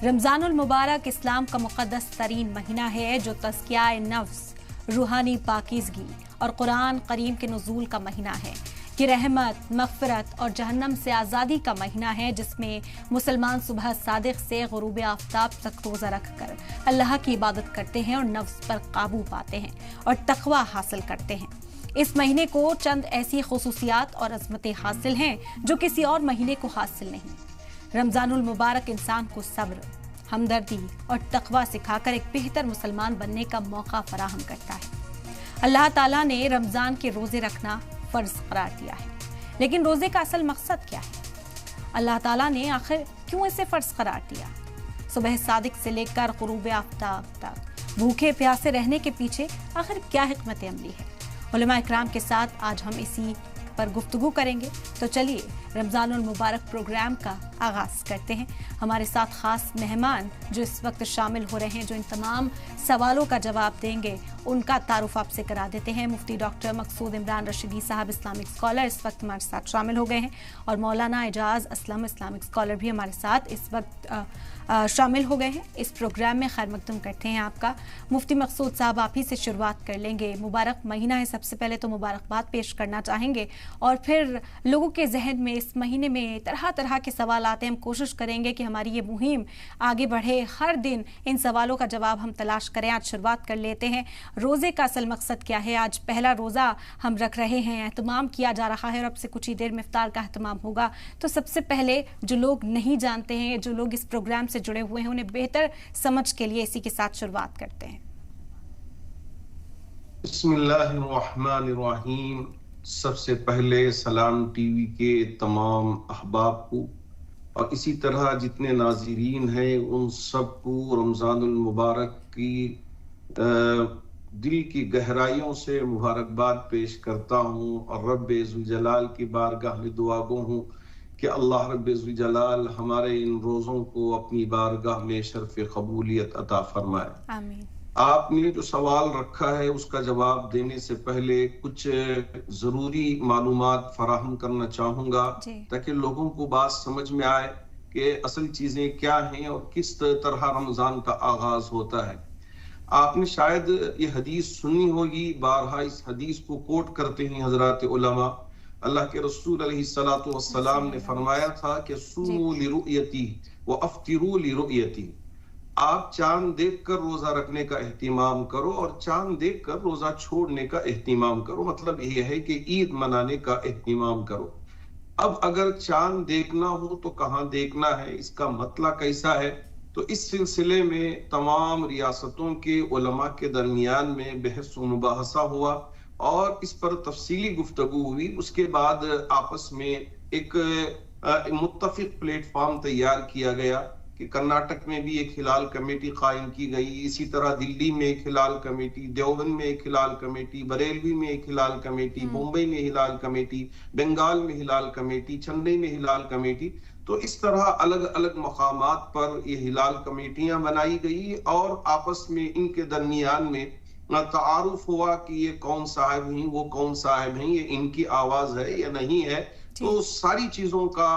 رمضان المبارک اسلام کا مقدس ترین مہینہ ہے جو تزکیہ نفس، روحانی پاکیزگی اور قرآن کریم کے نزول کا مہینہ ہے۔ یہ رحمت، مغفرت اور جہنم سے آزادی کا مہینہ ہے جس میں مسلمان صبح صادق سے غروب آفتاب تک روزہ رکھ کر اللہ کی عبادت کرتے ہیں اور نفس پر قابو پاتے ہیں اور تقوی حاصل کرتے ہیں۔ اس مہینے کو چند ایسی خصوصیات اور عظمتیں حاصل ہیں جو کسی اور مہینے کو حاصل نہیں۔ رمضان المبارک انسان کو صبر، ہمدردی اور تقوی سکھا کر ایک بہتر مسلمان بننے کا موقع فراہم کرتا ہے۔ اللہ تعالیٰ نے رمضان کے روزے رکھنا فرض قرار دیا ہے، لیکن روزے کا اصل مقصد کیا ہے؟ اللہ تعالیٰ نے آخر کیوں اسے فرض قرار دیا؟ صبح صادق سے لے کر غروب آفتاب تک بھوکے پیاسے رہنے کے پیچھے آخر کیا حکمت عملی ہے؟ علماء اکرام کے ساتھ آج ہم اسی پر گفتگو کریں گے، تو چلیے رمضان المبارک پروگرام کا آغاز کرتے ہیں۔ ہمارے ساتھ خاص مہمان جو اس وقت شامل ہو رہے ہیں، جو ان تمام سوالوں کا جواب دیں گے، ان کا تعارف آپ سے کرا دیتے ہیں۔ مفتی ڈاکٹر مقصود عمران رشیدی صاحب اسلامک اسکالر اس وقت ہمارے ساتھ شامل ہو گئے ہیں، اور مولانا اعجاز اسلم اسلامک اسکالر بھی ہمارے ساتھ اس وقت شامل ہو گئے ہیں۔ اس پروگرام میں خیر مقدم کرتے ہیں آپ کا۔ مفتی مقصود صاحب، آپ ہی سے شروعات کر لیں گے۔ مبارک مہینہ ہے، سب سے پہلے تو مبارکباد پیش کرنا چاہیں گے، اور پھر لوگوں کے ذہن میں اس مہینے میں طرح طرح کے سوال آتے ہیں۔ ہم کوشش کریں گے کہ ہماری یہ مہم آگے بڑھے، ہر دن ان سوالوں کا جواب ہم تلاش کریں۔ آج شروعات کر لیتے ہیں، روزے کا اصل مقصد کیا ہے؟ آج پہلا روزہ ہم رکھ رہے ہیں، اہتمام کیا جا رہا ہے، اور اب سے کچھ ہی دیر میں افطار کا اہتمام ہوگا۔ تو سب سے پہلے جو لوگ نہیں جانتے ہیں، جو لوگ اس پروگرام سے جڑے ہوئے ہیں، انہیں بہتر سمجھ کے لیے اسی کے ساتھ شروعات کرتے ہیں۔ بسم اللہ الرحمن الرحیم۔ سب سے پہلے سلام ٹی وی کے تمام احباب کو، اور اسی طرح جتنے ناظرین ہیں ان سب کو رمضان المبارک کی دل کی گہرائیوں سے مبارکباد پیش کرتا ہوں، اور رب ذوالجلال کی بارگاہ میں دعا گو ہوں کہ اللہ رب ذوالجلال ہمارے ان روزوں کو اپنی بارگاہ میں شرف قبولیت عطا فرمائے۔ آمین۔ آپ نے جو سوال رکھا ہے اس کا جواب دینے سے پہلے کچھ ضروری معلومات فراہم کرنا چاہوں گا تاکہ لوگوں کو بات سمجھ میں آئے کہ اصل چیزیں کیا ہیں اور کس طرح رمضان کا آغاز ہوتا ہے۔ آپ نے شاید یہ حدیث سنی ہوگی، بارہا اس حدیث کو کوٹ کرتے ہیں حضرات علماء۔ اللہ کے رسول علیہ الصلوۃ والسلام نے فرمایا تھا کہ صوموا لرؤیتی وافطروا لرؤیتی، آپ چاند دیکھ کر روزہ رکھنے کا اہتمام کرو اور چاند دیکھ کر روزہ چھوڑنے کا اہتمام کرو۔ مطلب یہ ہے کہ عید منانے کا اہتمام کرو۔ اب اگر چاند دیکھنا ہو تو کہاں دیکھنا ہے، اس کا مطلب کیسا ہے؟ تو اس سلسلے میں تمام ریاستوں کے علماء کے درمیان میں بحث و مباحثہ ہوا اور اس پر تفصیلی گفتگو ہوئی۔ اس کے بعد آپس میں ایک متفق پلیٹ فارم تیار کیا گیا کہ کرناٹک میں بھی ایک ہلال کمیٹی قائم کی گئی، اسی طرح دلی میں ایک ہلال کمیٹی، دیوبند میں ایک ہلال کمیٹی، بریلوی میں ایک ہلال کمیٹی، ممبئی میں ہلال کمیٹی، بنگال میں ہلال کمیٹی، چنئی میں ہلال کمیٹی۔ تو اس طرح الگ الگ مقامات پر یہ ہلال کمیٹیاں بنائی گئی، اور آپس میں ان کے درمیان میں تعارف ہوا کہ یہ کون صاحب ہیں، وہ کون صاحب ہیں، یہ ان کی آواز ہے یا نہیں ہے۔ تو ساری چیزوں کا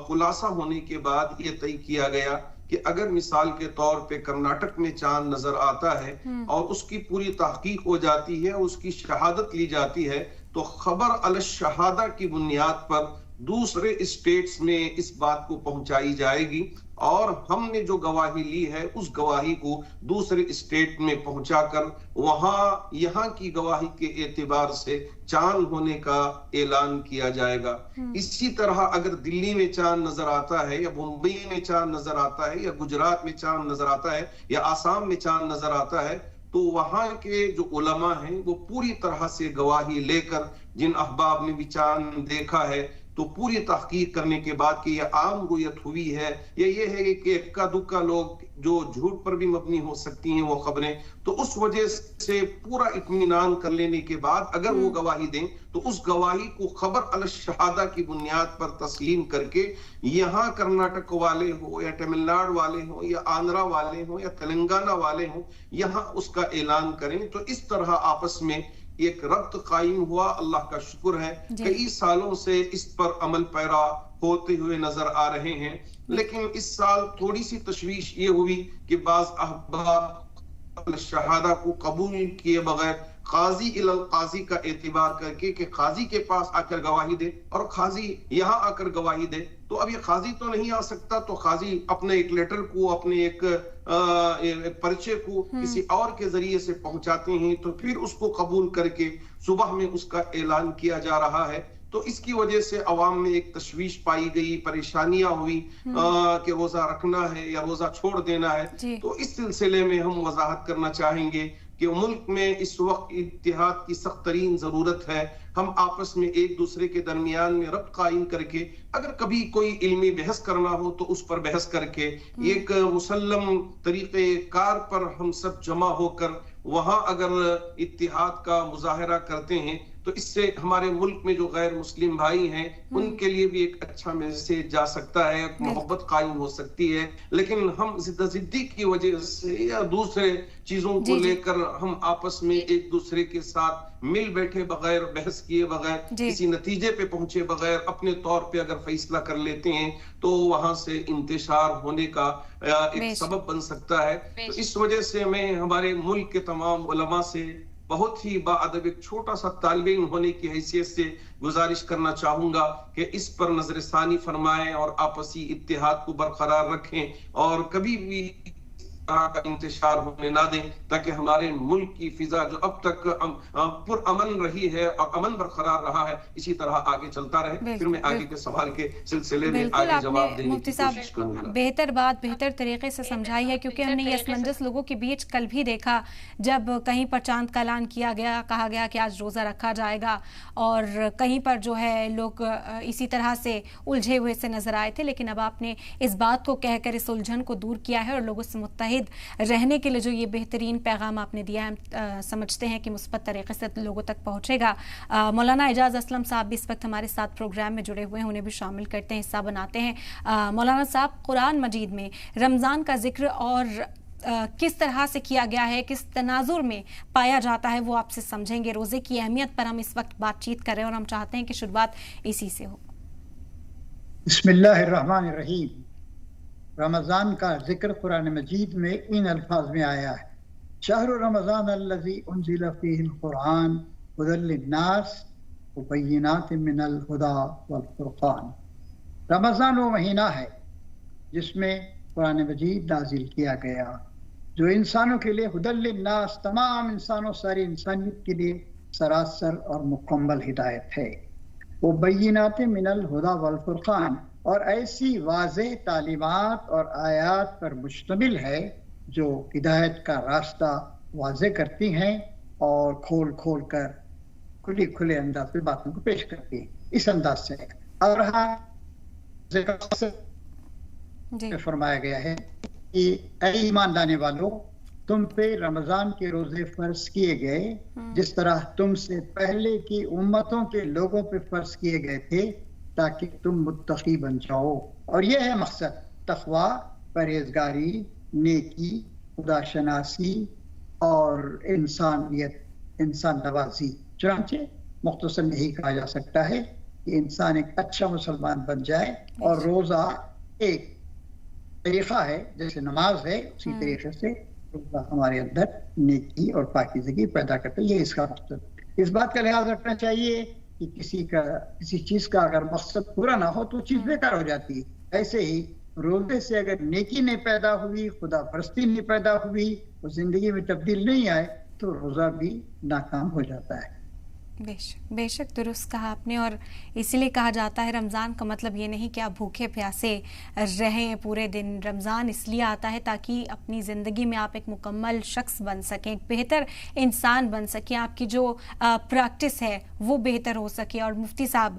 خلاصہ ہونے کے بعد یہ طے کیا گیا کہ اگر مثال کے طور پہ کرناٹک میں چاند نظر آتا ہے اور اس کی پوری تحقیق ہو جاتی ہے، اس کی شہادت لی جاتی ہے، تو خبر علی الشہادہ کی بنیاد پر دوسرے اسٹیٹس میں اس بات کو پہنچائی جائے گی، اور ہم نے جو گواہی لی ہے اس گواہی کو دوسرے اسٹیٹ میں پہنچا کر وہاں یہاں کی گواہی کے اعتبار سے چاند ہونے کا اعلان کیا جائے گا۔ اسی طرح اگر دلی میں چاند نظر آتا ہے، یا ممبئی میں چاند نظر آتا ہے، یا گجرات میں چاند نظر آتا ہے، یا آسام میں چاند نظر آتا ہے، تو وہاں کے جو علماء ہیں وہ پوری طرح سے گواہی لے کر، جن احباب نے بھی چاند دیکھا ہے تو پوری تحقیق کرنے کے بعد کہ یہ عام رؤیت ہوئی ہے یا یہ ہے کہ اکا دکا لوگ جو جھوٹ پر بھی مبنی ہو سکتی ہیں وہ خبریں، تو اس وجہ سے پورا اطمینان کر لینے کے بعد اگر وہ گواہی دیں تو اس گواہی کو خبر علی الشہادہ کی بنیاد پر تسلیم کر کے یہاں کرناٹک والے ہو یا تمل ناڈو والے ہوں یا آندھرا والے ہوں یا تلنگانہ والے ہوں، یہاں اس کا اعلان کریں۔ تو اس طرح آپس میں ایک ربط قائم ہوا، اللہ کا شکر ہے، کئی سالوں سے اس پر عمل پیرا ہوتے ہوئے نظر آ رہے ہیں، لیکن اس سال تھوڑی سی تشویش یہ ہوئی کہ بعض احباب شہادہ کو قبول کیے بغیر قاضی القاضی کا اعتبار کر کے کہ قاضی کے پاس آ کر گواہی دے، اور قاضی یہاں آ کر گواہی دے، تو اب یہ قاضی تو نہیں آ سکتا، تو قاضی اپنے ایک لیٹر کو، اپنے ایک پرچے کو کسی اور کے ذریعے سے پہنچاتے ہیں، تو پھر اس کو قبول کر کے صبح میں اس کا اعلان کیا جا رہا ہے۔ تو اس کی وجہ سے عوام میں ایک تشویش پائی گئی، پریشانیاں ہوئی کہ روزہ رکھنا ہے یا روزہ چھوڑ دینا ہے۔ تو اس سلسلے میں ہم وضاحت کرنا چاہیں گے کہ ملک میں اس وقت اتحاد کی سخت ترین ضرورت ہے۔ ہم آپس میں ایک دوسرے کے درمیان میں ربط قائم کر کے، اگر کبھی کوئی علمی بحث کرنا ہو تو اس پر بحث کر کے ایک مسلم طریقے کار پر ہم سب جمع ہو کر وہاں اگر اتحاد کا مظاہرہ کرتے ہیں تو اس سے ہمارے ملک میں جو غیر مسلم بھائی ہیں ان کے لیے بھی ایک اچھا میسیج جا سکتا ہے، محبت قائم ہو سکتی ہے۔ لیکن ہم ضدی کی وجہ سے یا دوسرے چیزوں کو لے کر ہم آپس میں ایک دوسرے کے ساتھ مل بیٹھے بغیر، بحث کیے بغیر، کسی نتیجے پہ پہنچے بغیر اپنے طور پہ اگر فیصلہ کر لیتے ہیں تو وہاں سے انتشار ہونے کا ایک سبب بن سکتا ہے۔ تو اس وجہ سے میں ہمارے ملک کے تمام علماء سے بہت ہی باادب ایک چھوٹا سا طالب علم ہونے کی حیثیت سے گزارش کرنا چاہوں گا کہ اس پر نظر ثانی فرمائیں اور آپسی اتحاد کو برقرار رکھیں، اور کبھی بھی کا انتشار ہونے نہ دیں، تاکہ ہمارے ملک کی فضا جو اب تک پر امن رہی ہے اور امن برقرار رہا ہے اسی طرح آگے چلتا رہے۔ پھر میں آگے کے سوال کے سلسلے میں آگے جواب دینے کی کوشش کروں گا۔ بہتر بات بہتر طریقے سے سمجھائی ہے، کیونکہ ہم نے یہ اسمنجس لوگوں کے بیچ کل بھی دیکھا جب کہیں پر چاند کا اعلان کیا گیا، کہا گیا کہ آج روزہ رکھا جائے گا، اور کہیں پر جو ہے لوگ اسی طرح سے الجھے ہوئے سے نظر آئے تھے، لیکن اب آپ نے اس بات کو کہہ کر اس الجھن کو دور کیا ہے اور لوگوں سے متحد رہنے کے لیے جو یہ بہترین پیغام آپ نے دیا ہے، ہم سمجھتے ہیں کہ مثبت طریقے سے لوگوں تک پہنچے گا۔ مولانا اعجاز اسلم صاحب بھی اس وقت ہمارے ساتھ پروگرام میں جڑے ہوئے ہیں، انہیں بھی شامل کرتے ہیں، حصہ بناتے ہیں۔ مولانا صاحب، قرآن مجید میں رمضان کا ذکر اور کس طرح سے کیا گیا ہے، کس تناظر میں پایا جاتا ہے، وہ آپ سے سمجھیں گے۔ روزے کی اہمیت پر ہم اس وقت بات چیت کر رہے ہیں اور ہم چاہتے ہیں کہ شروعات اسی سے ہو۔ بسم اللہ الرحمن الرحیم۔ رمضان کا ذکر قرآن مجید میں ان الفاظ میں آیا ہے: شہر رمضان الذی انزل فیہ القرآن ھدی للناس وبینات من الھدی والفرقان۔ رمضان وہ مہینہ ہے جس میں قرآن مجید نازل کیا گیا، جو انسانوں کے لیے ھدی للناس، تمام انسانوں، ساری انسانیت کے لیے سراسر اور مکمل ہدایت ہے۔ وبینات من الھدی والفرقان، اور ایسی واضح تعلیمات اور آیات پر مشتمل ہے جو ہدایت کا راستہ واضح کرتی ہیں اور کھول کھول کر کھلے انداز میں باتوں کو پیش کرتی ہیں۔ اس انداز سے اور فرمایا گیا ہے کہ اے ایمان لانے والوں، تم پہ رمضان کے روزے فرض کیے گئے جس طرح تم سے پہلے کی امتوں کے لوگوں پہ فرض کیے گئے تھے، تاکہ تم متقی بن جاؤ۔ اور یہ ہے مقصد: تقوی، پرہیزگاری، نیکی، خدا شناسی اور انسانیت، انسان نوازی۔ چنانچہ مختصر یہی کہا جا سکتا ہے کہ انسان ایک اچھا مسلمان بن جائے، اور روزہ ایک طریقہ ہے، جیسے نماز ہے اسی طریقے سے روزہ ہمارے اندر نیکی اور پاکیزگی پیدا کرتا ہے۔ یہ اس کا مقصد۔ اس بات کا لحاظ رکھنا چاہیے کہ کسی چیز کا اگر مقصد پورا نہ ہو تو چیز بیکار ہو جاتی ہے۔ ایسے ہی روزے سے اگر نیکی نہیں پیدا ہوئی، خدا پرستی نہیں پیدا ہوئی، اور زندگی میں تبدیل نہیں آئے تو روزہ بھی ناکام ہو جاتا ہے۔ بے شک درست کہا آپ نے، اور اسی لیے کہا جاتا ہے رمضان کا مطلب یہ نہیں کہ آپ بھوکے پیاسے رہیں پورے دن۔ رمضان اس لیے آتا ہے تاکہ اپنی زندگی میں آپ ایک مکمل شخص بن سکیں، ایک بہتر انسان بن سکیں، آپ کی جو پریکٹس ہے وہ بہتر ہو سکے۔ اور مفتی صاحب،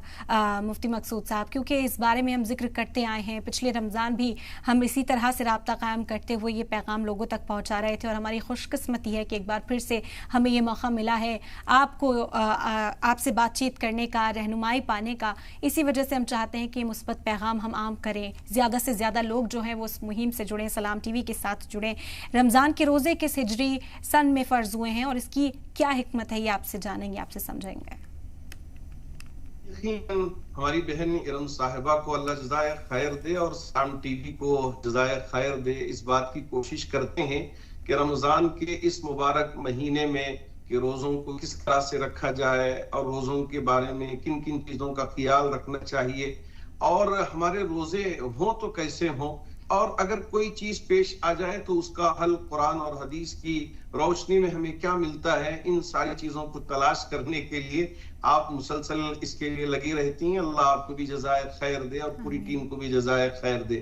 مفتی مقصود صاحب، کیونکہ اس بارے میں ہم ذکر کرتے آئے ہیں، پچھلے رمضان بھی ہم اسی طرح سے رابطہ قائم کرتے ہوئے یہ پیغام لوگوں تک پہنچا رہے تھے، اور ہماری خوش قسمتی ہے کہ ایک بار پھر سے ہمیں یہ موقع ملا ہے آپ کو آپ سے بات چیت کرنے کا، رہنمائی پانے کا. اسی وجہ سے ہم چاہتے ہیں کہ مثبت پیغام ہم عام کریں، زیادہ سے زیادہ لوگ جو ہیں وہ اس مہم سے جڑیں، سلام ٹی وی کے ساتھ جڑیں. رمضان کے روزے کس ہجری سن میں فرض ہوئے ہیں اور اس کی کیا حکمت ہے، یہ آپ سے جانیں گے، آپ سے سمجھیں گے. ہماری بہن ارم صاحبہ کو اللہ جزائے خیر دے اور سلام ٹی وی کو جزائے خیر دے. اس بات کی کوشش کرتے ہیں کہ رمضان کے اس مبارک مہینے میں کہ روزوں کو کس طرح سے رکھا جائے اور روزوں کے بارے میں کن کن چیزوں کا خیال رکھنا چاہیے، اور ہمارے روزے ہوں تو کیسے ہوں، اور اگر کوئی چیز پیش آ جائے تو اس کا حل قرآن اور حدیث کی روشنی میں ہمیں کیا ملتا ہے. ان ساری چیزوں کو تلاش کرنے کے لیے آپ مسلسل اس کے لیے لگی رہتی ہیں. اللہ آپ کو بھی جزائے خیر دے اور پوری ٹیم کو بھی جزائے خیر دے.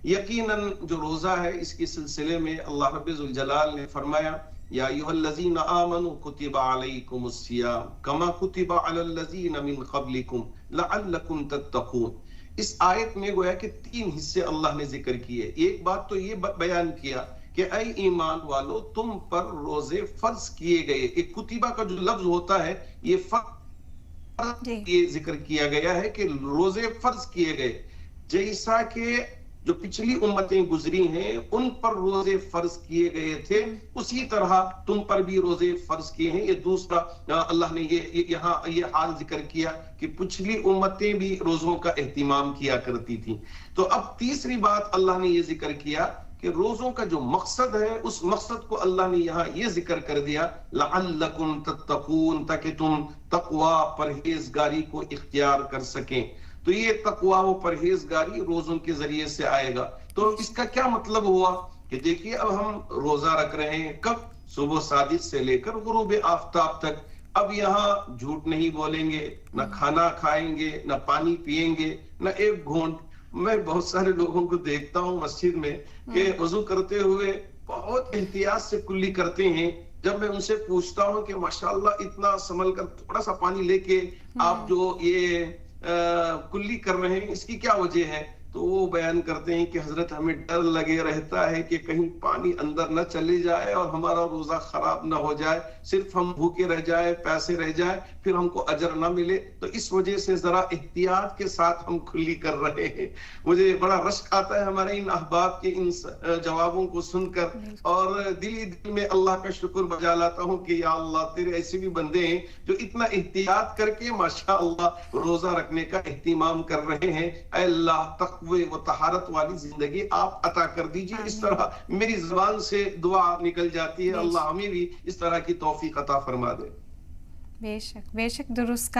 یقیناً جو روزہ ہے اس کے سلسلے میں اللہ رب ذوالجلال نے فرمایا یا ایھا الذین آمنوا کتب علیکم الصیام کما کتب علی الذین من قبلکم لعلکم تتقون. اس آیت میں گویا کہ 3 حصے اللہ نے ذکر کیے. ایک بات تو یہ بیان کیا کہ اے ایمان والو تم پر روزے فرض کیے گئے. ایک کتبہ کا جو لفظ ہوتا ہے یہ فرض یہ ذکر کیا گیا ہے کہ روزے فرض کیے گئے، جیسا کہ جو پچھلی امتیں گزری ہیں ان پر روزے فرض کیے گئے تھے اسی طرح تم پر بھی روزے فرض کیے ہیں. یہ دوسرا اللہ نے یہاں یہ حال ذکر کیا کہ پچھلی امتیں بھی روزوں کا اہتمام کیا کرتی تھیں. تو اب تیسری بات اللہ نے یہ ذکر کیا کہ روزوں کا جو مقصد ہے اس مقصد کو اللہ نے یہاں یہ ذکر کر دیا لعلکم تتقون، تاکہ تم تقوی پرہیزگاری کو اختیار کر سکیں. تو یہ تقوی و پرہیزگاری روزوں کے ذریعے سے آئے گا. تو اس کا کیا مطلب ہوا کہ دیکھیے اب ہم روزہ رکھ رہے ہیں کب؟ صبح صادق سے لے کر غروب آفتاب تک. اب یہاں جھوٹ نہیں بولیں گے، نہ کھانا کھائیں گے، نہ پانی پیئیں گے، نہ ایک گھونٹ. میں بہت سارے لوگوں کو دیکھتا ہوں مسجد میں کہ وضو کرتے ہوئے بہت احتیاط سے کلی کرتے ہیں. جب میں ان سے پوچھتا ہوں کہ ماشاءاللہ اتنا سنبھل کر تھوڑا سا پانی لے کے آپ جو یہ کلی کر رہے ہیں اس کی کیا وجہ ہے، تو وہ بیان کرتے ہیں کہ حضرت ہمیں ڈر لگے رہتا ہے کہ کہیں پانی اندر نہ چلے جائے اور ہمارا روزہ خراب نہ ہو جائے، صرف ہم بھوکے رہ جائے، پیسے رہ جائے، پھر ہم کو اجر نہ ملے. تو اس وجہ سے ذرا احتیاط کے ساتھ ہم کھلی کر رہے ہیں. مجھے بڑا رشک آتا ہے ہمارے ان احباب کے ان جوابوں کو سن کر، اور دل میں اللہ کا شکر بجا لاتا ہوں کہ یا اللہ تیرے ایسے بھی بندے ہیں جو اتنا احتیاط کر کے ماشاءاللہ روزہ رکھنے کا اہتمام کر رہے ہیں. اے اللہ تقوی و طہارت والی زندگی آپ عطا کر دیجیے. اس طرح میری زبان سے دعا نکل جاتی ہے، اللہ ہمیں بھی اس طرح کی توفیق عطا فرما دے. بے شک درست.